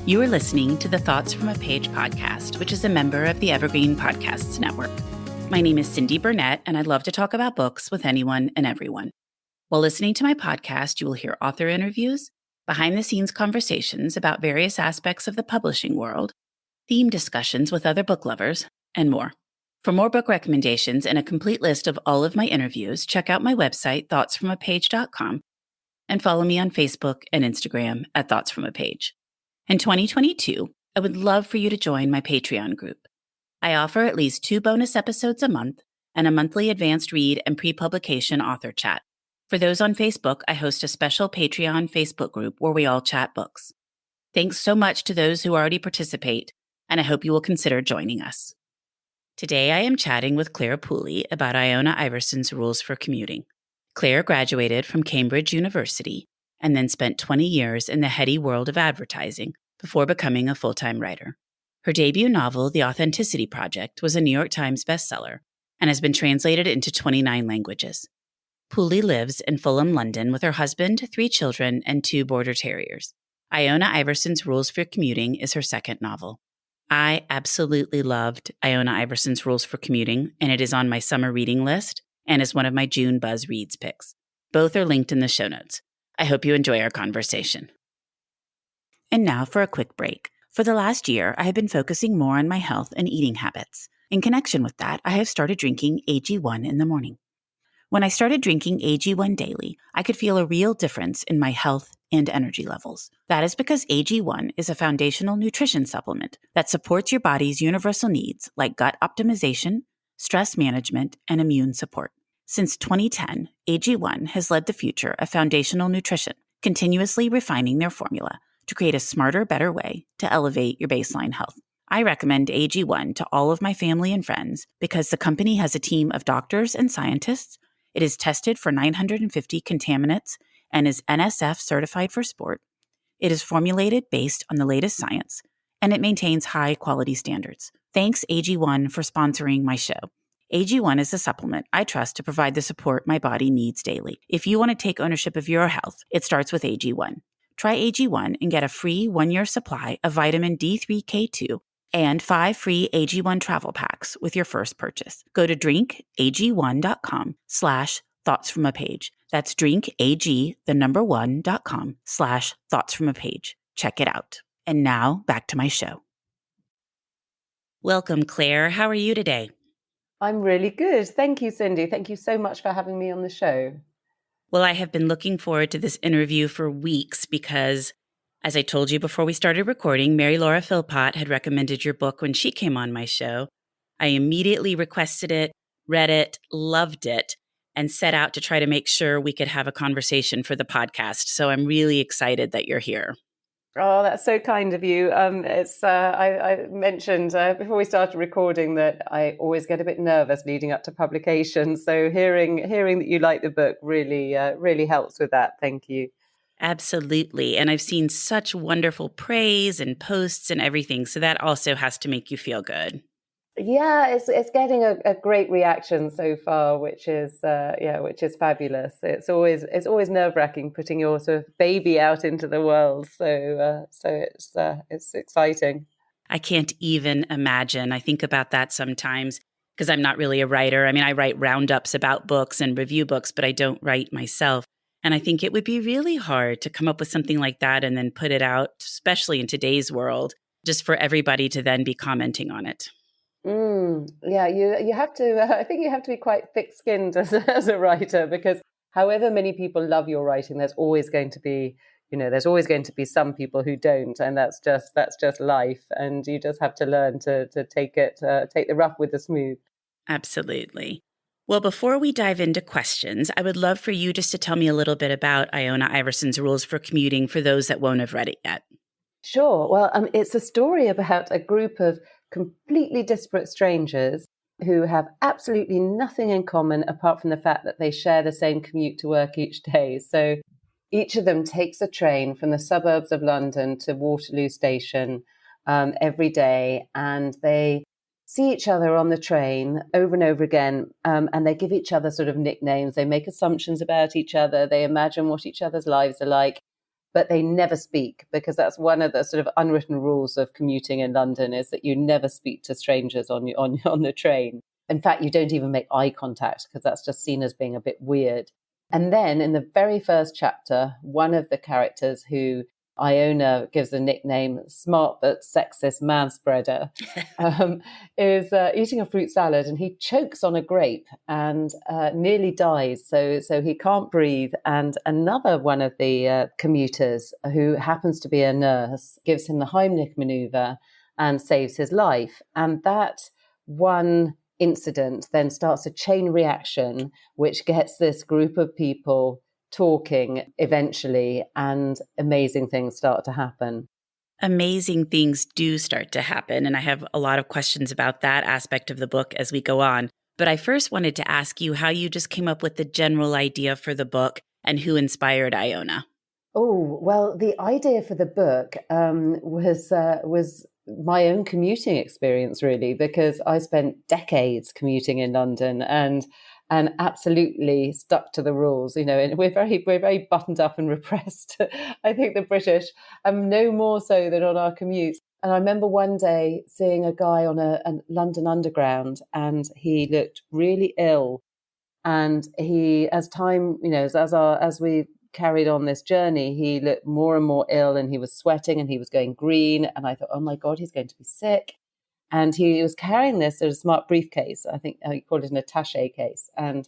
You are listening to the Thoughts from a Page podcast, which is a member of the Evergreen Podcasts Network. My name is Cindy Burnett, and I love to talk about books with anyone and everyone. While listening to my podcast, you will hear author interviews, behind-the-scenes conversations about various aspects of the publishing world, theme discussions with other book lovers, and more. For more book recommendations and a complete list of all of my interviews, check out my website, thoughtsfromapage.com, and follow me on Facebook and Instagram at Thoughts From a Page. In 2022, I would love for you to join my Patreon group. I offer at least 2 bonus episodes a month and a monthly advanced read and pre-publication author chat. For those on Facebook, I host a special Patreon Facebook group where we all chat books. Thanks so much to those who already participate, and I hope you will consider joining us. Today, I am chatting with Clare Pooley about IONA Iverson's Rules for Commuting. Clare graduated from Cambridge University and then spent 20 years in the heady world of advertising before becoming a full-time writer. Her debut novel, The Authenticity Project, was a New York Times bestseller and has been translated into 29 languages. Pooley lives in Fulham, London, with her husband, 3 children, and 2 border terriers. IONA Iverson's Rules for Commuting is her second novel. I absolutely loved IONA Iverson's Rules for Commuting, and it is on my summer reading list and is one of my June Buzz Reads picks. Both are linked in the show notes. I hope you enjoy our conversation. And now for a quick break. For the last year, I have been focusing more on my health and eating habits. In connection with that, I have started drinking AG1 in the morning. When I started drinking AG1 daily, I could feel a real difference in my health and energy levels. That is because AG1 is a foundational nutrition supplement that supports your body's universal needs like gut optimization, stress management, and immune support. Since 2010, AG1 has led the future of foundational nutrition, continuously refining their formula to create a smarter, better way to elevate your baseline health. I recommend AG1 to all of my family and friends because the company has a team of doctors and scientists. It is tested for 950 contaminants and is NSF certified for sport. It is formulated based on the latest science, and it maintains high quality standards. Thanks AG1 for sponsoring my show. AG1 is a supplement I trust to provide the support my body needs daily. If you want to take ownership of your health, it starts with AG1. Try AG1 and get a free 1-year supply of vitamin D3K2 and 5 free AG1 travel packs with your first purchase. Go to drinkag1.com/thoughtsfromapage. That's drinkag1.com/thoughtsfromapage. Check it out. And now back to my show. Welcome, Clare. How are you today? I'm really good. Thank you, Cindy. Thank you so much for having me on the show. Well, I have been looking forward to this interview for weeks because, as I told you before we started recording, Mary Laura Philpott had recommended your book when she came on my show. I immediately requested it, read it, loved it, and set out to try to make sure we could have a conversation for the podcast. So I'm really excited that you're here. Oh, that's so kind of you. I mentioned before we started recording that I always get a bit nervous leading up to publication. So hearing that you like the book really helps with that. Thank you. Absolutely. And I've seen such wonderful praise and posts and everything. So that also has to make you feel good. Yeah, it's getting a great reaction so far, which is fabulous. It's always nerve-wracking putting your sort of baby out into the world. So it's exciting. I can't even imagine. I think about that sometimes because I'm not really a writer. I mean, I write roundups about books and review books, but I don't write myself. And I think it would be really hard to come up with something like that and then put it out, especially in today's world, just for everybody to then be commenting on it. Yeah, you have to. I think you have to be quite thick-skinned as a writer, because however many people love your writing, there's always going to be some people who don't, and that's just life. And you just have to learn to take the rough with the smooth. Absolutely. Well, before we dive into questions, I would love for you just to tell me a little bit about IONA Iverson's Rules for Commuting for those that won't have read it yet. Sure. Well, it's a story about a group of completely disparate strangers who have absolutely nothing in common apart from the fact that they share the same commute to work each day. So each of them takes a train from the suburbs of London to Waterloo station every day, and they see each other on the train over and over again, and they give each other sort of nicknames. They make assumptions about each other. They imagine what each other's lives are like. but they never speak, because that's one of the sort of unwritten rules of commuting in London, is that you never speak to strangers on the train. In fact, you don't even make eye contact, because that's just seen as being a bit weird. And then in the very first chapter, one of the characters, who Iona gives a nickname, smart but sexist manspreader, is eating a fruit salad, and he chokes on a grape and nearly dies. So he can't breathe. And another one of the commuters, who happens to be a nurse, gives him the Heimlich maneuver and saves his life. And that one incident then starts a chain reaction, which gets this group of people talking eventually, and amazing things start to happen. Amazing things do start to happen, and I have a lot of questions about that aspect of the book as we go on. But I first wanted to ask you how you just came up with the general idea for the book and who inspired Iona. Oh, well, the idea for the book was my own commuting experience, really, because I spent decades commuting in London and absolutely stuck to the rules. And we're very buttoned up and repressed. I think the British, no more so than on our commutes. And I remember one day seeing a guy on a London Underground, and he looked really ill. And he, as time, as we carried on this journey, he looked more and more ill, and he was sweating, and he was going green. And I thought, oh my God, he's going to be sick. And he was carrying this sort of smart briefcase. I think he called it an attaché case. And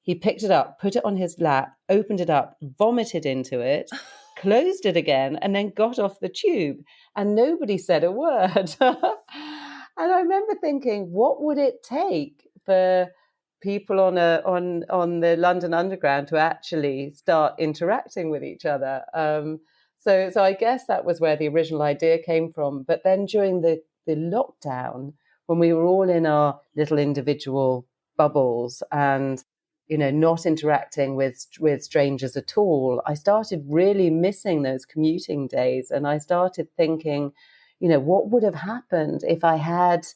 he picked it up, put it on his lap, opened it up, vomited into it, closed it again, and then got off the tube. And nobody said a word. And I remember thinking, what would it take for people on the London Underground to actually start interacting with each other? So I guess that was where the original idea came from. But then during the lockdown, when we were all in our little individual bubbles and not interacting with strangers at all, I started really missing those commuting days. And I started thinking, what would have happened if I had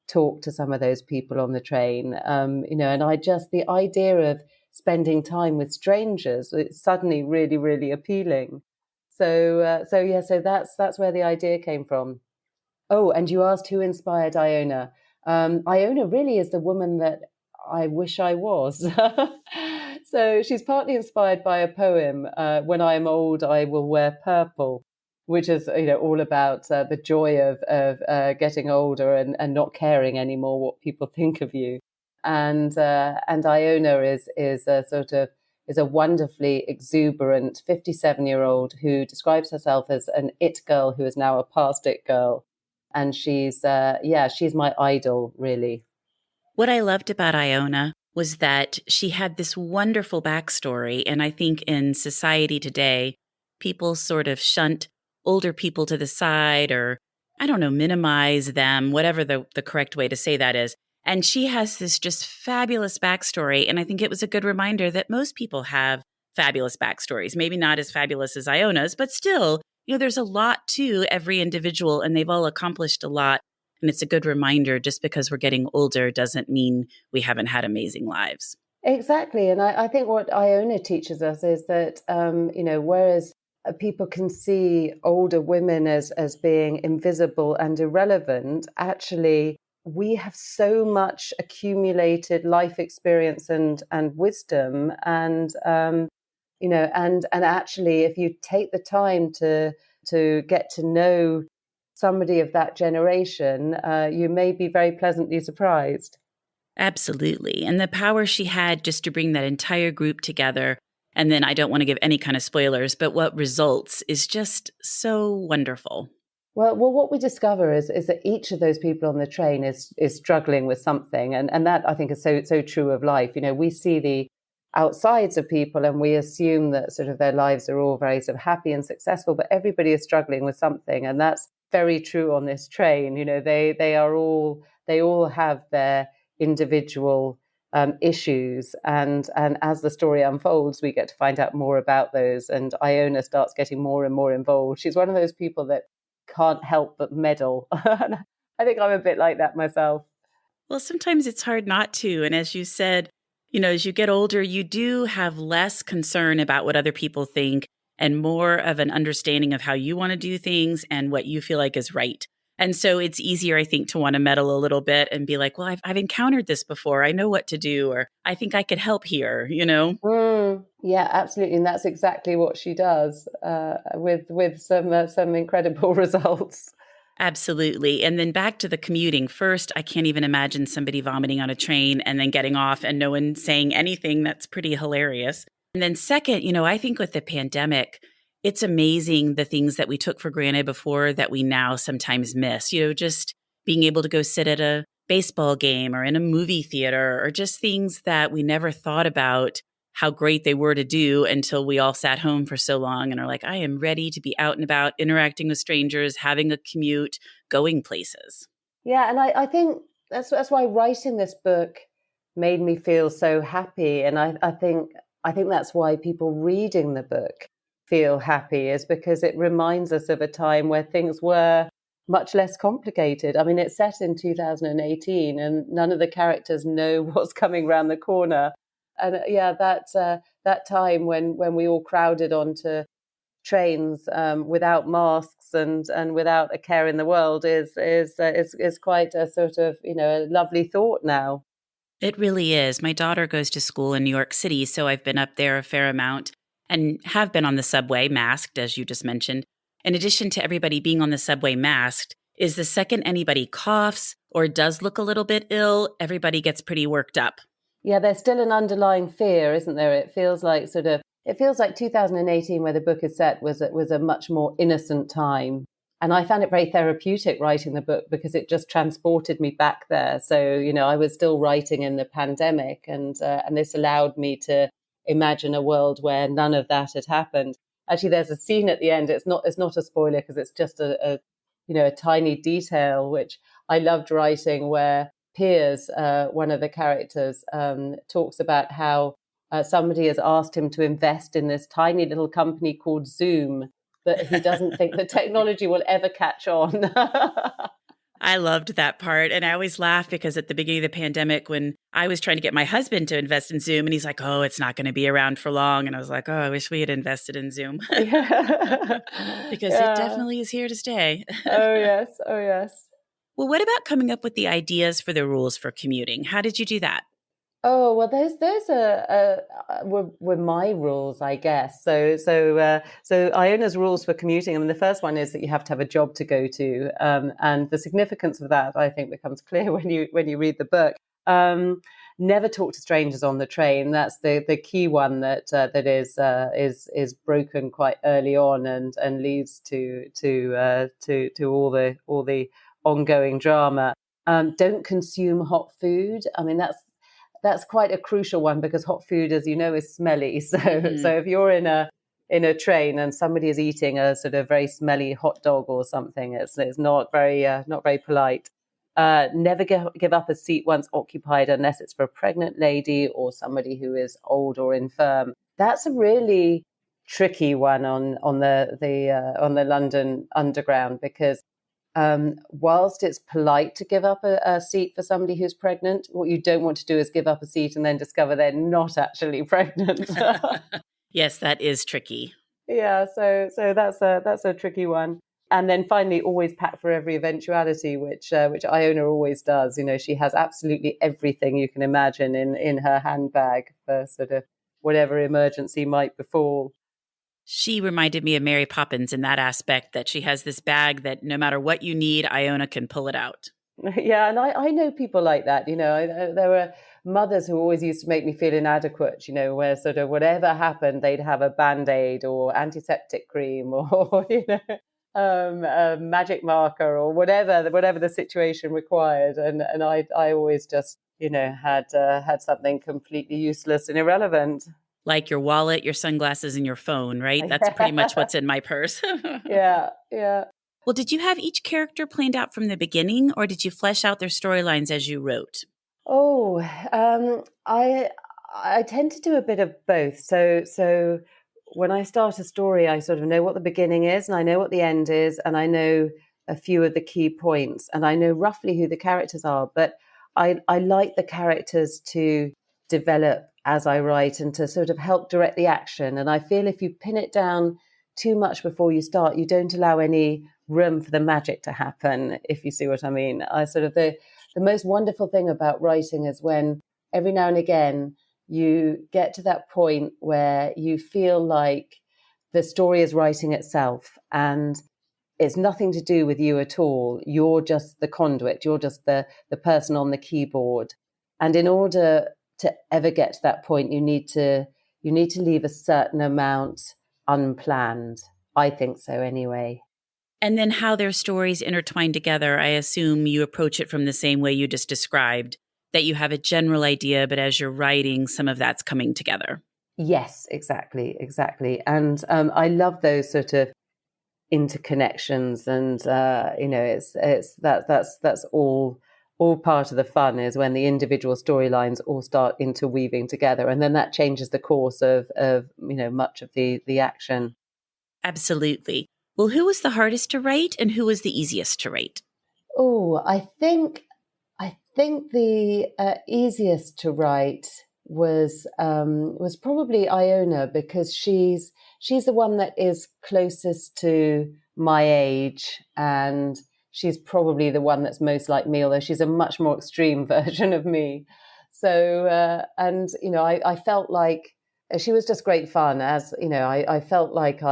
talked to some of those people on the train? And the idea of spending time with strangers, it's suddenly really, really appealing. So that's where the idea came from. Oh, and you asked who inspired Iona. Iona really is the woman that I wish I was. So she's partly inspired by a poem, "When I am old, I will wear purple," which is all about the joy of getting older and not caring anymore what people think of you. And Iona is a wonderfully exuberant 57-year-old who describes herself as an it girl who is now a past it girl. And she's my idol, really. What I loved about Iona was that she had this wonderful backstory. And I think in society today, people sort of shunt older people to the side, or, I don't know, minimize them, whatever the correct way to say that is. And she has this just fabulous backstory. And I think it was a good reminder that most people have fabulous backstories, maybe not as fabulous as Iona's, but still, there's a lot to every individual, and they've all accomplished a lot. And it's a good reminder, just because we're getting older doesn't mean we haven't had amazing lives. Exactly. And I think what Iona teaches us is that, whereas people can see older women as being invisible and irrelevant, actually, we have so much accumulated life experience and wisdom. And, and actually, if you take the time to get to know somebody of that generation, you may be very pleasantly surprised. Absolutely. And the power she had just to bring that entire group together. And then I don't want to give any kind of spoilers, but what results is just so wonderful. Well, what we discover is that each of those people on the train is struggling with something. And that, I think, is so true of life. We see the outsides of people and we assume that sort of their lives are all very sort of happy and successful, but everybody is struggling with something. And that's very true on this train. They all have their individual issues, and as the story unfolds, we get to find out more about those. And Iona starts getting more and more involved. She's one of those people that can't help but meddle. I think I'm a bit like that myself. Well, sometimes it's hard not to. And as you said, as you get older, you do have less concern about what other people think. and more of an understanding of how you want to do things and what you feel like is right. And so it's easier, I think, to want to meddle a little bit and be like, well, I've encountered this before. I know what to do, or I think I could help here, you know? Yeah, absolutely. And that's exactly what she does with some incredible results. Absolutely. And then back to the commuting. First, I can't even imagine somebody vomiting on a train and then getting off and no one saying anything. That's pretty hilarious. And then second, I think with the pandemic, it's amazing the things that we took for granted before that we now sometimes miss. Just being able to go sit at a baseball game or in a movie theater, or just things that we never thought about how great they were to do until we all sat home for so long and are like, I am ready to be out and about, interacting with strangers, having a commute, going places. Yeah, and I think that's why writing this book made me feel so happy. And I think that's why people reading the book feel happy, is because it reminds us of a time where things were much less complicated. I mean, it's set in 2018 and none of the characters know what's coming around the corner. And that time when we all crowded onto trains without masks and without a care in the world is quite a sort of a lovely thought now. It really is. My daughter goes to school in New York City, so I've been up there a fair amount and have been on the subway masked, as you just mentioned. In addition to everybody being on the subway masked, is the second anybody coughs or does look a little bit ill, everybody gets pretty worked up. Yeah, there's still an underlying fear, isn't there? It feels like 2018, where the book is set, was a much more innocent time. And I found it very therapeutic writing the book because it just transported me back there. So, I was still writing in the pandemic, and this allowed me to imagine a world where none of that had happened. Actually, there's a scene at the end. It's not a spoiler because it's just a tiny detail which I loved writing, where Piers, one of the characters, talks about how somebody has asked him to invest in this tiny little company called Zoom, but he doesn't think the technology will ever catch on. I loved that part. And I always laugh because at the beginning of the pandemic, when I was trying to get my husband to invest in Zoom, and he's like, oh, it's not going to be around for long. And I was like, oh, I wish we had invested in Zoom. Because it definitely is here to stay. Oh, yes. Oh, yes. Well, what about coming up with the ideas for the rules for commuting? How did you do that? Oh, well, those were my rules, I guess. So Iona's rules for commuting. I mean, the first one is that you have to have a job to go to, and the significance of that, I think, becomes clear when you read the book. Never talk to strangers on the train. That's the key one that is broken quite early on and leads to all the ongoing drama. Don't consume hot food. I mean, that's quite a crucial one because hot food, as you know, is smelly. So if you're in a train and somebody is eating a sort of very smelly hot dog or something, it's not very polite. Never give up a seat once occupied unless it's for a pregnant lady or somebody who is old or infirm. That's a really tricky one on the London Underground, because whilst it's polite to give up a seat for somebody who's pregnant, what you don't want to do is give up a seat and then discover they're not actually pregnant. Yes, that is tricky. Yeah, so that's a tricky one. And then finally, always pack for every eventuality, which Iona always does. She has absolutely everything you can imagine in her handbag for sort of whatever emergency might befall. She reminded me of Mary Poppins in that aspect, that she has this bag that no matter what you need, Iona can pull it out. Yeah, and I know people like that. There were mothers who always used to make me feel inadequate, where sort of whatever happened, they'd have a Band-Aid or antiseptic cream or, a magic marker or whatever the situation required. And I always just, had something completely useless and irrelevant. Like your wallet, your sunglasses, and your phone, right? That's pretty much what's in my purse. Yeah. Well, did you have each character planned out from the beginning, or did you flesh out their storylines as you wrote? Oh, I tend to do a bit of both. So when I start a story, I sort of know what the beginning is, and I know what the end is, and I know a few of the key points, and I know roughly who the characters are. But I like the characters to develop as I write and to sort of help direct the action. And I feel if you pin it down too much before you start, you don't allow any room for the magic to happen, if you see what I mean. The most wonderful thing about writing is when every now and again you get to that point where you feel like the story is writing itself and it's nothing to do with you at all. You're just the conduit. You're just the person on the keyboard. And in order to ever get to that point, you need to leave a certain amount unplanned. I think so anyway. And then how their stories intertwine together, I assume you approach it from the same way you just described, that you have a general idea, but as you're writing, some of that's coming together. Yes, exactly. And I love those sort of interconnections, and that's all part of the fun, is when the individual storylines all start interweaving together, and then that changes the course of much of the action. Absolutely. Well, who was the hardest to write and who was the easiest to write? Oh, I think the easiest to write was probably Iona, because she's the one that is closest to my age, and she's probably the one that's most like me, although she's a much more extreme version of me. So I felt like she was just great fun. As you know, I felt like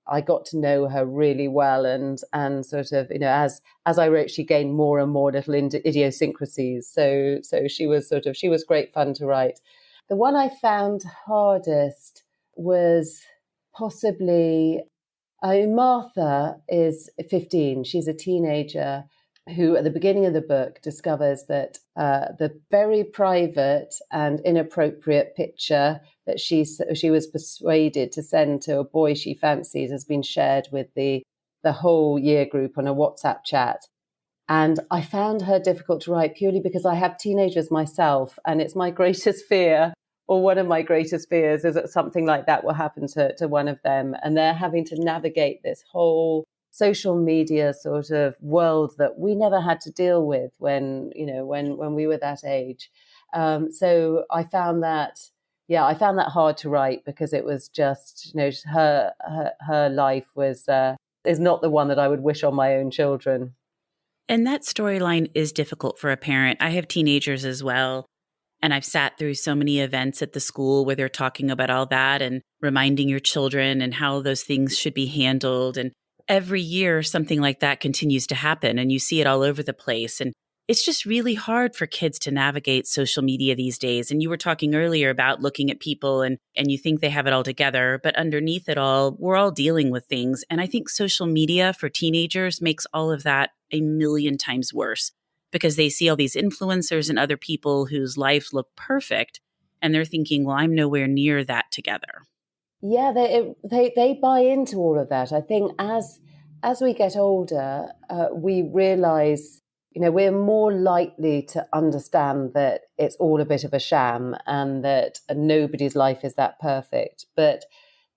I got to know her really well, and sort of, as I wrote, she gained more and more little idiosyncrasies. So she was great fun to write. The one I found hardest was possibly, Martha is 15. She's a teenager who, at the beginning of the book, discovers that the very private and inappropriate picture that she was persuaded to send to a boy she fancies has been shared with the whole year group on a WhatsApp chat. And I found her difficult to write purely because I have teenagers myself, and it's my greatest fear, or one of my greatest fears, is that something like that will happen to one of them, and they're having to navigate this whole social media sort of world that we never had to deal with when we were that age. So I found that hard to write, because it was just, her life is not the one that I would wish on my own children. And that storyline is difficult for a parent. I have teenagers as well. And I've sat through so many events at the school where they're talking about all that and reminding your children and how those things should be handled. And every year, something like that continues to happen, and you see it all over the place. And it's just really hard for kids to navigate social media these days. And you were talking earlier about looking at people and you think they have it all together, but underneath it all, we're all dealing with things. And I think social media for teenagers makes all of that a million times worse, because they see all these influencers and other people whose lives look perfect, and they're thinking, well, I'm nowhere near that together. Yeah, they buy into all of that. I think as we get older, we realize, we're more likely to understand that it's all a bit of a sham and that nobody's life is that perfect. But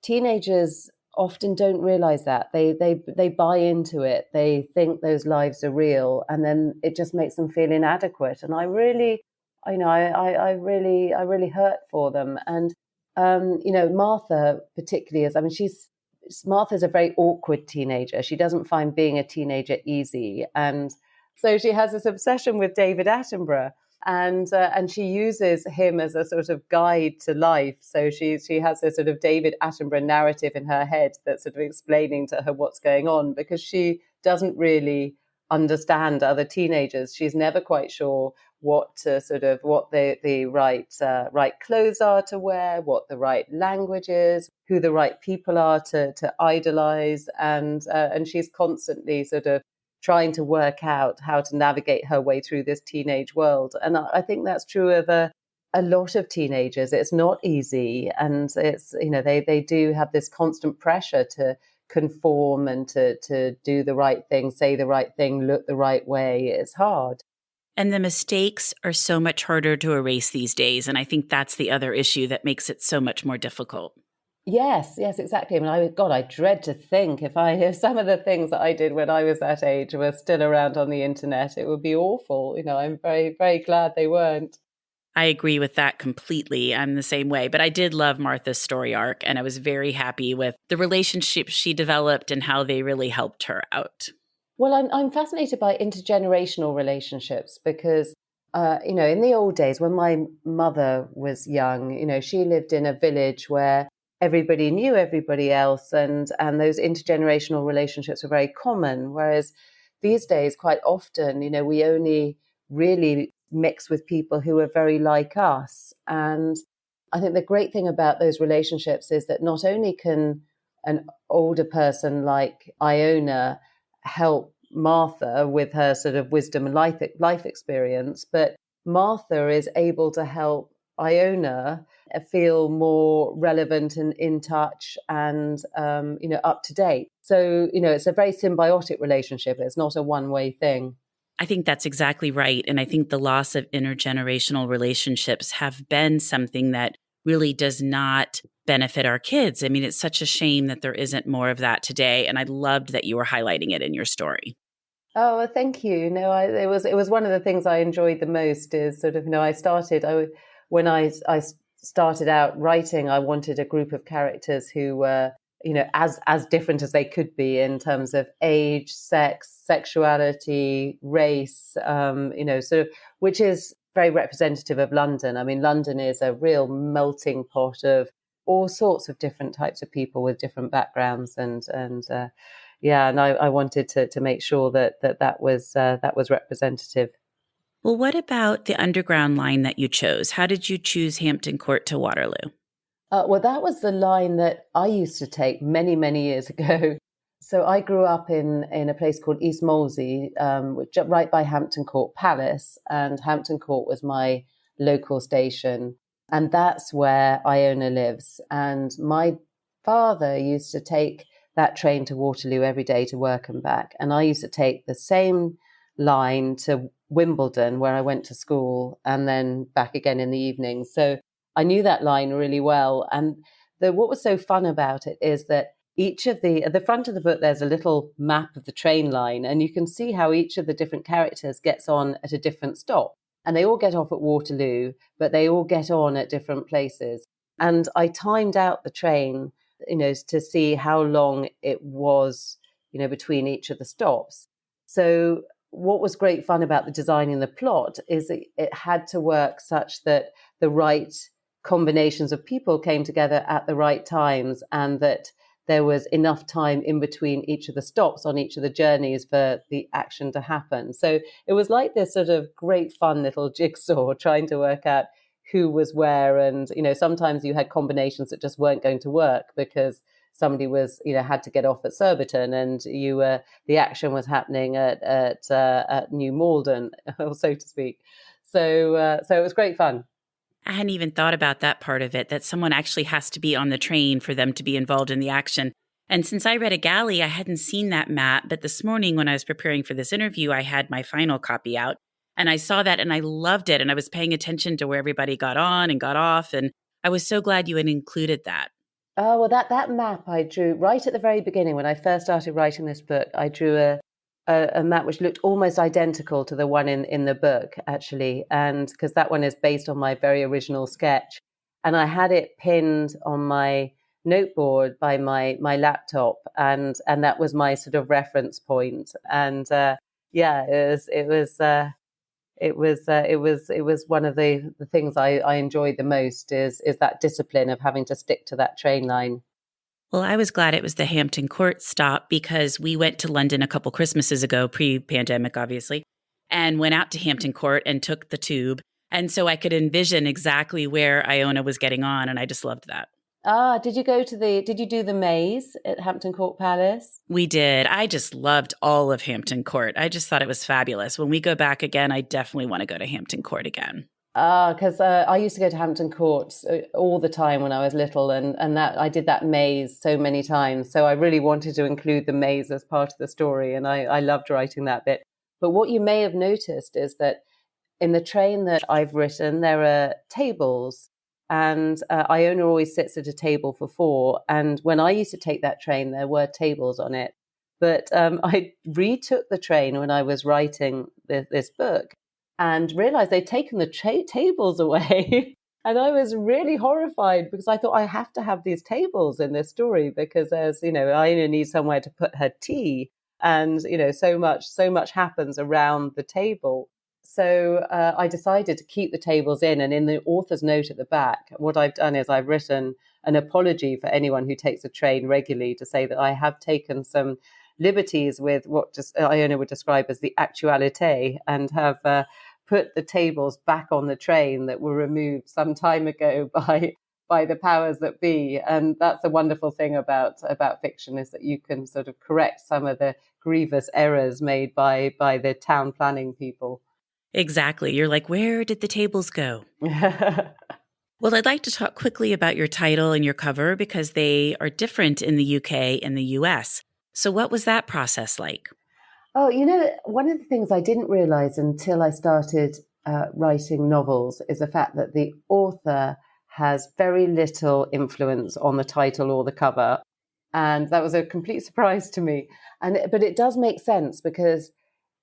teenagers often don't realize that. They buy into it. They think those lives are real, and then it just makes them feel inadequate. And I really hurt for them. And Martha particularly Martha's a very awkward teenager. She doesn't find being a teenager easy, and so she has this obsession with David Attenborough, and she uses him as a sort of guide to life. So she has this sort of David Attenborough narrative in her head that's sort of explaining to her what's going on, because she doesn't really understand other teenagers. She's never quite sure what the right clothes are to wear, what the right language is, who the right people are to idolize, and she's constantly sort of trying to work out how to navigate her way through this teenage world. And I think that's true of a lot of teenagers. It's not easy, and it's they do have this constant pressure to conform and to do the right thing, say the right thing, look the right way. It's hard. And the mistakes are so much harder to erase these days. And I think that's the other issue that makes it so much more difficult. Yes, exactly. I mean, I dread to think if some of the things that I did when I was that age were still around on the internet, it would be awful. I'm very, very glad they weren't. I agree with that completely. I'm the same way. But I did love Martha's story arc, and I was very happy with the relationships she developed and how they really helped her out. Well, I'm fascinated by intergenerational relationships because, in the old days when my mother was young, she lived in a village where everybody knew everybody else, and those intergenerational relationships were very common. Whereas these days, quite often, we only really mix with people who are very like us. And I think the great thing about those relationships is that not only can an older person like Iona help Martha with her sort of wisdom and life experience, but Martha is able to help Iona feel more relevant and in touch and up to date. So it's a very symbiotic relationship. It's not a one-way thing. I think that's exactly right. And I think the loss of intergenerational relationships have been something that really does not benefit our kids. I mean, it's such a shame that there isn't more of that today. And I loved that you were highlighting it in your story. Oh, well, thank you. No, it was one of the things I enjoyed the most is sort of, when I started out writing, I wanted a group of characters who were, as different as they could be in terms of age, sex, sexuality, race, sort of, which is very representative of London. I mean, London is a real melting pot of all sorts of different types of people with different backgrounds, and I wanted to make sure that was representative. Well, what about the underground line that you chose? How did you choose Hampton Court to Waterloo? Well, that was the line that I used to take many, many years ago. So I grew up in a place called East Molesey, which right by Hampton Court Palace, and Hampton Court was my local station, and that's where Iona lives. And my father used to take that train to Waterloo every day to work and back, and I used to take the same line to Wimbledon, where I went to school, and then back again in the evening. So I knew that line really well. And what was so fun about it is that at the front of the book, there's a little map of the train line, and you can see how each of the different characters gets on at a different stop. And they all get off at Waterloo, but they all get on at different places. And I timed out the train, to see how long it was, between each of the stops. So what was great fun about the designing the plot is that it had to work such that the right combinations of people came together at the right times, and that there was enough time in between each of the stops on each of the journeys for the action to happen. So it was like this sort of great fun little jigsaw trying to work out who was where. And, sometimes you had combinations that just weren't going to work because somebody was, had to get off at Surbiton, and the action was happening at New Malden, so to speak. So it was great fun. I hadn't even thought about that part of it, that someone actually has to be on the train for them to be involved in the action. And since I read A Galley, I hadn't seen that map. But this morning when I was preparing for this interview, I had my final copy out and I saw that and I loved it. And I was paying attention to where everybody got on and got off. And I was so glad you had included that. Oh, well, that map I drew right at the very beginning when I first started writing this book. I drew a map which looked almost identical to the one in the book, actually, and because that one is based on my very original sketch. And I had it pinned on my noteboard by my laptop, and that was my sort of reference point. And it was one of the things I enjoyed the most is that discipline of having to stick to that train line. Well, I was glad it was the Hampton Court stop because we went to London a couple Christmases ago, pre-pandemic, obviously, and went out to Hampton Court and took the tube. And so I could envision exactly where Iona was getting on. And I just loved that. Did you do the maze at Hampton Court Palace? We did. I just loved all of Hampton Court. I just thought it was fabulous. When we go back again, I definitely want to go to Hampton Court again. Because I used to go to Hampton Court all the time when I was little, and that I did that maze so many times. So I really wanted to include the maze as part of the story, and I loved writing that bit. But what you may have noticed is that in the train that I've written, there are tables, and Iona always sits at a table for four. And when I used to take that train, there were tables on it. But I retook the train when I was writing this book. and realized they'd taken the tables away. And I was really horrified because I thought I have to have these tables in this story because there's, Iona needs somewhere to put her tea. And, so much happens around the table. So I decided to keep the tables in. And in the author's note at the back, what I've done is I've written an apology for anyone who takes a train regularly to say that I have taken some liberties with what Iona would describe as the actualité and have put the tables back on the train that were removed some time ago by the powers that be. And that's a wonderful thing about fiction, is that you can sort of correct some of the grievous errors made by the town planning people. Exactly. You're like, where did the tables go? Well, I'd like to talk quickly about your title and your cover because they are different in the UK and the US. So what was that process like? Oh, one of the things I didn't realize until I started writing novels is the fact that the author has very little influence on the title or the cover. And that was a complete surprise to me. But it does make sense because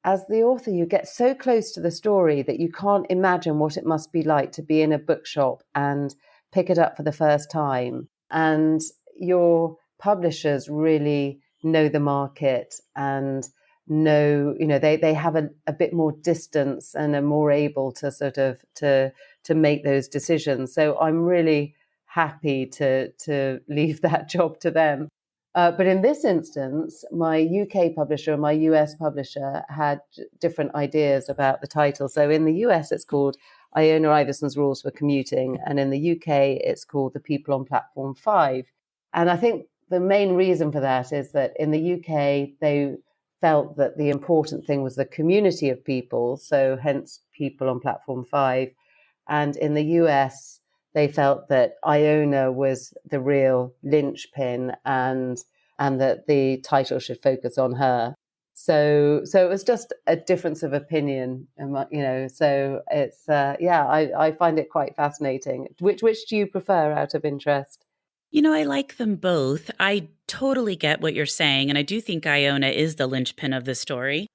as the author, you get so close to the story that you can't imagine what it must be like to be in a bookshop and pick it up for the first time. And your publishers really know the market and know, they have a bit more distance and are more able to sort of to make those decisions. So I'm really happy to leave that job to them. But in this instance, my UK publisher and my US publisher had different ideas about the title. So in the US, it's called IONA Iverson'S Rules for Commuting. And in the UK, it's called The People on Platform 5. And I think the main reason for that is that in the UK, they felt that the important thing was the community of people. So hence People on Platform 5. And in the US, they felt that Iona was the real linchpin and that the title should focus on her. So it was just a difference of opinion, so it's, I find it quite fascinating. Which do you prefer out of interest? I like them both. I totally get what you're saying, and I do think Iona is the linchpin of the story.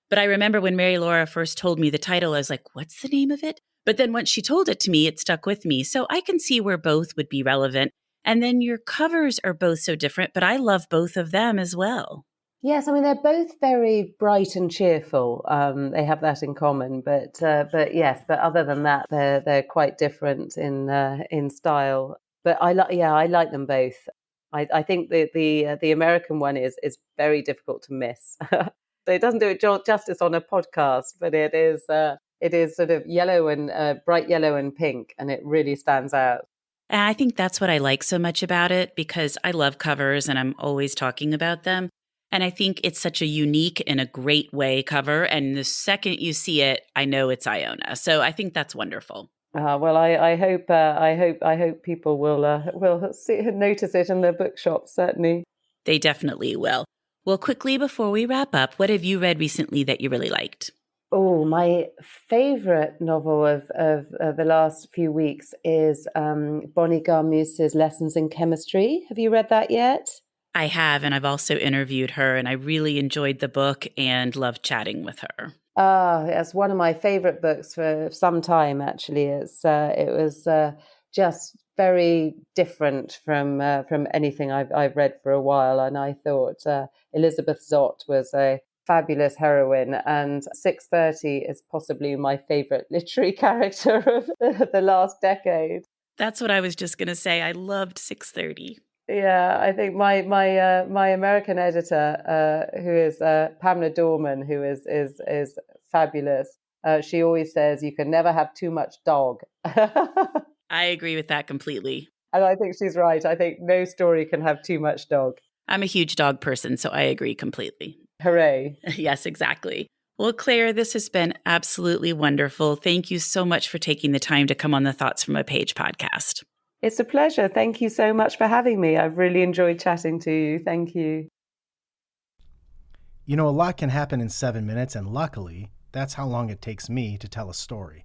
But I remember when Mary Laura first told me the title, I was like, what's the name of it? But then once she told it to me, it stuck with me. So I can see where both would be relevant. And then your covers are both so different, but I love both of them as well. Yes, I mean, they're both very bright and cheerful. They have that in common. But other than that, they're quite different in style. But I like them both. I think the American one is very difficult to miss. So it doesn't do it justice on a podcast, but it is sort of yellow and bright yellow and pink, and it really stands out. And I think that's what I like so much about it, because I love covers and I'm always talking about them. And I think it's such a unique and a great way cover. And the second you see it, I know it's Iona. So I think that's wonderful. Well, I hope people will notice it in their bookshops. Certainly, they definitely will. Well, quickly before we wrap up, what have you read recently that you really liked? Oh, my favorite novel of the last few weeks is Bonnie Garmus's Lessons in Chemistry. Have you read that yet? I have, and I've also interviewed her, and I really enjoyed the book and loved chatting with her. It's one of my favorite books for some time, actually. It was just very different from anything I've read for a while, and I thought Elizabeth Zott was a fabulous heroine, and 630 is possibly my favorite literary character of the last decade. That's what I was just going to say. I loved 630. Yeah, I think my American editor, who is Pamela Dorman, who is fabulous. She always says you can never have too much dog. I agree with that completely. And I think she's right. I think no story can have too much dog. I'm a huge dog person, so I agree completely. Hooray. Yes, exactly. Well, Claire, this has been absolutely wonderful. Thank you so much for taking the time to come on the Thoughts from a Page podcast. It's a pleasure. Thank you so much for having me. I've really enjoyed chatting to you. Thank you. A lot can happen in 7 minutes, and luckily, that's how long it takes me to tell a story.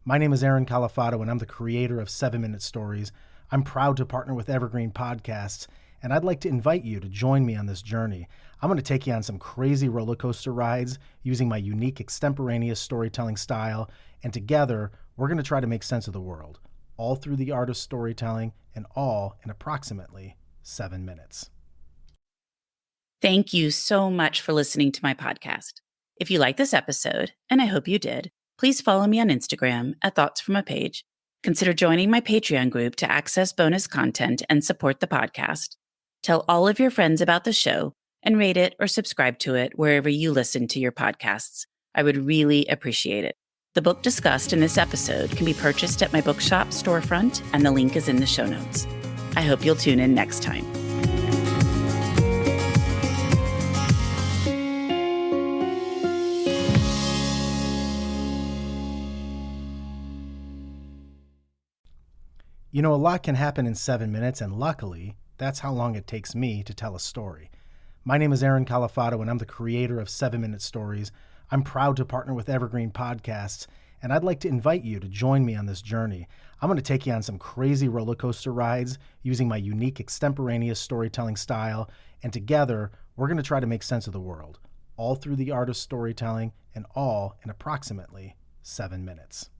My name is Aaron Califato, and I'm the creator of 7 Minute Stories. I'm proud to partner with Evergreen Podcasts, and I'd like to invite you to join me on this journey. I'm going to take you on some crazy roller coaster rides using my unique extemporaneous storytelling style, and together we're going to try to make sense of the world, all through the art of storytelling, and all in approximately 7 minutes. Thank you so much for listening to my podcast. If you like this episode, and I hope you did, please follow me on Instagram at Thoughts From a Page. Consider joining my Patreon group to access bonus content and support the podcast. Tell all of your friends about the show and rate it or subscribe to it wherever you listen to your podcasts. I would really appreciate it. The book discussed in this episode can be purchased at my bookshop storefront, and the link is in the show notes. I hope you'll tune in next time. You know, a lot can happen in 7 minutes, and luckily, that's how long it takes me to tell a story. My name is Aaron Califato, and I'm the creator of 7-Minute Stories. I'm proud to partner with Evergreen Podcasts, and I'd like to invite you to join me on this journey. I'm going to take you on some crazy roller coaster rides using my unique extemporaneous storytelling style, and together, we're going to try to make sense of the world, all through the art of storytelling, and all in approximately 7 minutes.